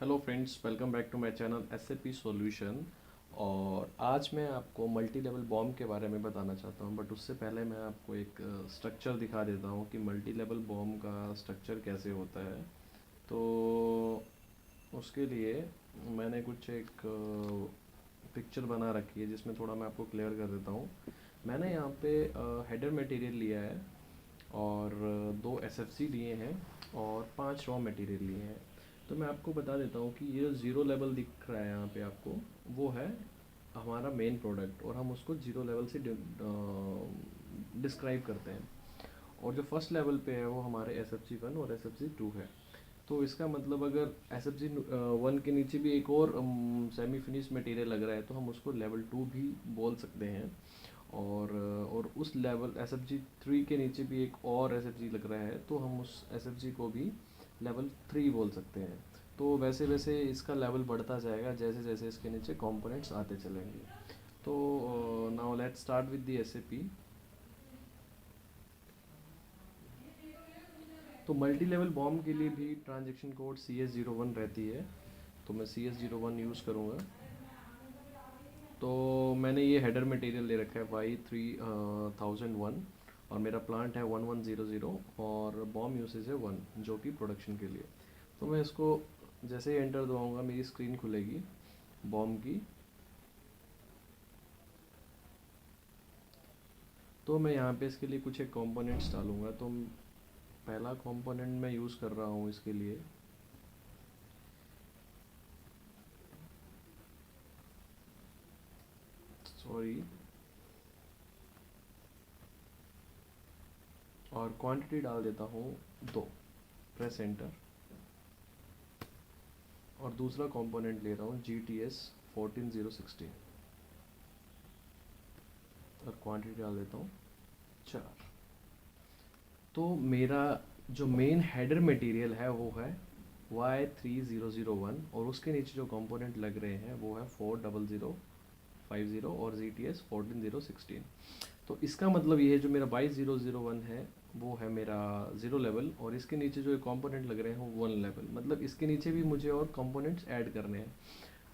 Hello friends, welcome back to my channel SAP solution. और आज मैं आपको मल्टी लेवल बॉम्ब के बारे में बताना चाहता हूं, बट उससे पहले मैं आपको एक स्ट्रक्चर दिखा देता हूं कि मल्टी लेवल बॉम्ब का स्ट्रक्चर कैसे होता है। तो उसके लिए मैंने कुछ एक पिक्चर बना रखी है जिसमें थोड़ा मैं आपको क्लियर कर देता हूँ। मैंने यहाँ पे हेडर मटेरियल लिया है और दो एसएफसी लिए हैं और 5 रॉ मटेरियल लिए हैं। तो मैं आपको बता देता हूँ कि ये जो ज़ीरो लेवल दिख रहा है यहाँ पे आपको, वो है हमारा मेन प्रोडक्ट और हम उसको ज़ीरो लेवल से डिस्क्राइब करते हैं। और जो फर्स्ट लेवल पे है वो हमारे एस एफ सी वन और एस एफ सी टू है। तो इसका मतलब अगर एस एफ सी वन के नीचे भी एक और सेमी फिनिश मटेरियल लग रहा है तो हम उसको लेवल टू भी बोल सकते हैं। और उस level S F G three के नीचे भी एक और एस एफ जी लग रहा है तो हम उस एस एफ जी को भी लेवल थ्री बोल सकते हैं। तो वैसे वैसे इसका लेवल बढ़ता जाएगा जैसे जैसे इसके नीचे कंपोनेंट्स आते चलेंगे। तो now let's start with the S A P. तो मल्टी लेवल बॉम्ब के लिए भी transaction code C S zero one रहती है। तो मैं C S zero one use करूँगा। तो मैंने ये हेडर मटेरियल ले रखा है वाई थ्री थाउजेंड वन और मेरा प्लांट है 1100 और बॉम्ब यूसेज है वन जो कि प्रोडक्शन के लिए। तो मैं इसको जैसे ही एंटर दबाऊंगा मेरी स्क्रीन खुलेगी बॉम्ब की। तो मैं यहाँ पे इसके लिए कुछ एक कंपोनेंट्स डालूंगा। तो पहला कंपोनेंट मैं यूज़ कर रहा हूँ इसके लिए, सॉरी, और क्वांटिटी डाल देता हूँ दो, प्रेस एंटर। और दूसरा कंपोनेंट ले रहा हूँ जी टी एस 14016 और क्वांटिटी डाल देता हूँ चार। तो मेरा जो मेन हेडर मटेरियल है वो है Y3001 और उसके नीचे जो कंपोनेंट लग रहे हैं वो है 40050 और ZTS 14016। तो इसका मतलब ये है जो मेरा Y001 है वो है मेरा ज़ीरो लेवल और इसके नीचे जो कंपोनेंट लग रहे हैं वो वन लेवल, मतलब इसके नीचे भी मुझे और कंपोनेंट्स ऐड करने हैं।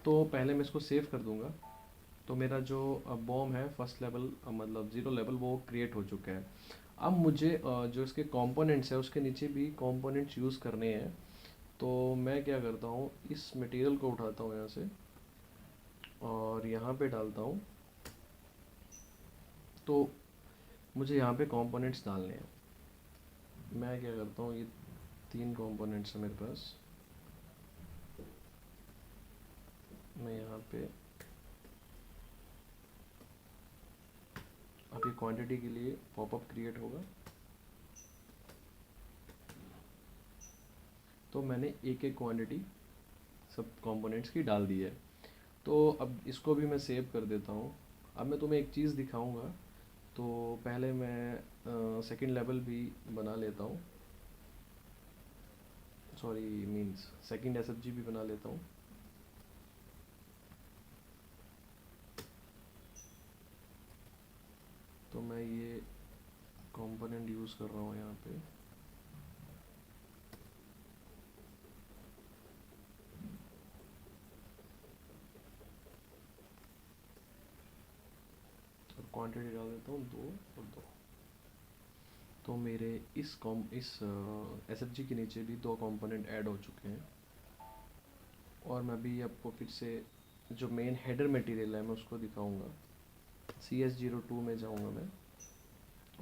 तो पहले मैं इसको सेव कर दूंगा। तो मेरा जो बॉम है फर्स्ट लेवल मतलब ज़ीरो लेवल वो क्रिएट हो चुका है। अब मुझे जो इसके कंपोनेंट्स है उसके नीचे भी कंपोनेंट्स यूज़ करने हैं। तो मैं क्या करता हूँ, इस मटेरियल को उठाता हूँ यहाँ से और यहाँ पे डालता हूँ। तो मुझे यहाँ पे कंपोनेंट्स डालने हैं। मैं क्या करता हूँ, ये तीन कंपोनेंट्स है मेरे पास। मैं यहाँ पे अभी क्वांटिटी के लिए पॉपअप क्रिएट होगा। तो मैंने एक एक क्वांटिटी सब कंपोनेंट्स की डाल दी है। तो अब इसको भी मैं सेव कर देता हूँ। अब मैं तुम्हें एक चीज़ दिखाऊंगा। तो पहले मैं सेकंड लेवल भी बना लेता हूँ, सॉरी मींस सेकंड एसएफजी भी बना लेता हूँ। तो मैं ये कंपोनेंट यूज़ कर रहा हूँ यहाँ पे। और क्वांटिटी डाल देता हूँ दो और दो। तो मेरे इस एसएफजी के नीचे भी दो कंपोनेंट ऐड हो चुके हैं। और मैं भी आपको फिर से जो मेन हेडर मटेरियल है मैं उसको दिखाऊंगा। सी एस जीरो टू में जाऊँगा मैं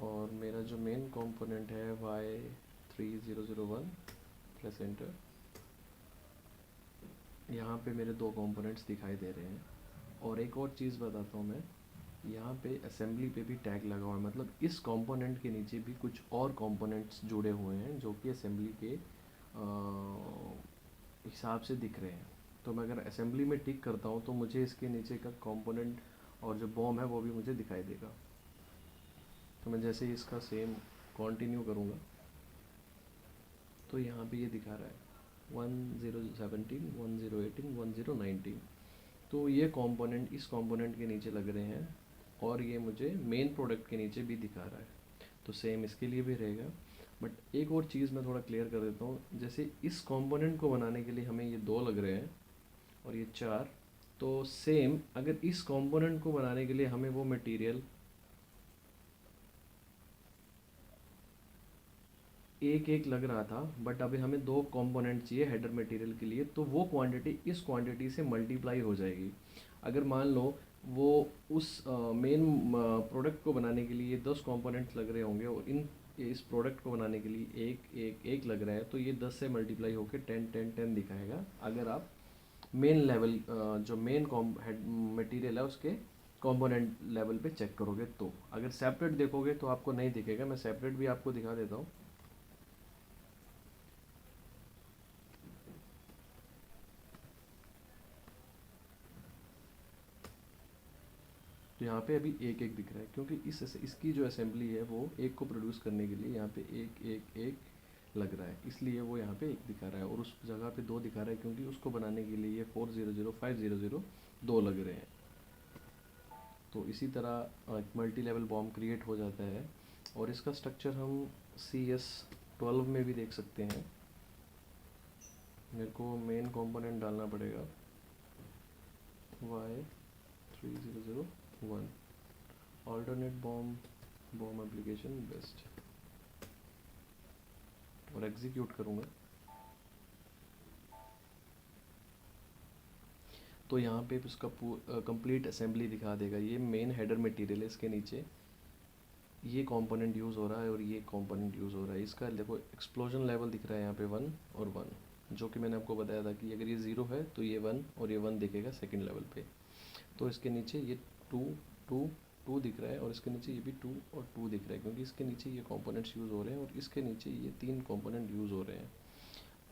और मेरा जो मेन कंपोनेंट है Y3001 प्रेस एंटर। यहाँ पे मेरे दो कंपोनेंट्स दिखाई दे रहे हैं। और एक और चीज़ बताता हूँ मैं, यहाँ पे असेंबली पे भी टैग लगा हुआ है, मतलब इस कंपोनेंट के नीचे भी कुछ और कंपोनेंट्स जुड़े हुए हैं जो कि असेंबली के हिसाब से दिख रहे हैं। तो मैं अगर असेंबली में टिक करता हूँ तो मुझे इसके नीचे का कंपोनेंट और जो बॉम है वो भी मुझे दिखाई देगा। तो मैं जैसे ही इसका सेम कंटिन्यू करूँगा तो यहाँ पे ये दिखा रहा है 1017 1018 1019। तो ये कंपोनेंट इस कंपोनेंट के नीचे लग रहे हैं और ये मुझे मेन प्रोडक्ट के नीचे भी दिखा रहा है। तो सेम इसके लिए भी रहेगा। बट एक और चीज़ मैं थोड़ा क्लियर कर देता हूँ, जैसे इस कंपोनेंट को बनाने के लिए हमें ये 2 लग रहे हैं और ये 4, तो सेम अगर इस कंपोनेंट को बनाने के लिए हमें वो मटेरियल एक एक लग रहा था, बट अभी हमें 2 कंपोनेंट चाहिए हेडर मटेरियल के लिए, तो वो क्वांटिटी इस क्वांटिटी से मल्टीप्लाई हो जाएगी। अगर मान लो वो उस मेन प्रोडक्ट को बनाने के लिए 10 कंपोनेंट्स लग रहे होंगे और इन इस प्रोडक्ट को बनाने के लिए एक एक एक लग रहा है, तो ये 10 से मल्टीप्लाई होकर 10 10 10 दिखाएगा। अगर आप मेन लेवल जो मेन मटेरियल है उसके कंपोनेंट लेवल पे चेक करोगे, तो अगर सेपरेट देखोगे तो आपको नहीं दिखेगा। मैं सेपरेट भी आपको दिखा देता हूँ। तो यहाँ पे अभी एक एक दिख रहा है, क्योंकि इसकी जो असेंबली है वो एक को प्रोड्यूस करने के लिए यहाँ पे एक एक एक लग रहा है, इसलिए वो यहाँ पे एक दिखा रहा है। और उस जगह पे 2 दिखा रहा है, क्योंकि उसको बनाने के लिए ये 400 500 2 लग रहे हैं। तो इसी तरह मल्टी लेवल बॉम्ब क्रिएट हो जाता है। और इसका स्ट्रक्चर हम CS12 में भी देख सकते हैं। मेरे को मेन कंपोनेंट डालना पड़ेगा Y3001 alternate bomb application best, और एग्जीक्यूट करूँगा। तो यहाँ पे उसका कंप्लीट असेंबली दिखा देगा। ये मेन हेडर मटेरियल है, इसके नीचे ये कंपोनेंट यूज़ हो रहा है और ये कंपोनेंट यूज़ हो रहा है। इसका देखो एक्सप्लोजन लेवल दिख रहा है यहाँ पे 1 और 1, जो कि मैंने आपको बताया था कि अगर ये 0 है तो ये 1 और ये 1 दिखेगा सेकंड लेवल पे। तो इसके नीचे ये 2 2 2 दिख रहा है और इसके नीचे ये भी 2 और 2 दिख रहा है, क्योंकि इसके नीचे ये कंपोनेंट्स यूज़ हो रहे हैं और इसके नीचे ये 3 कंपोनेंट यूज़ हो रहे हैं।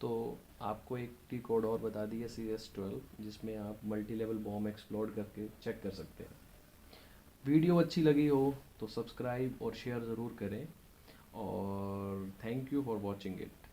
तो आपको एक टी कोड और बता दिया CS12, जिसमें आप मल्टी लेवल बॉम्ब एक्सप्लोर करके चेक कर सकते हैं। वीडियो अच्छी लगी हो तो सब्सक्राइब और शेयर ज़रूर करें, और thank you for watching it.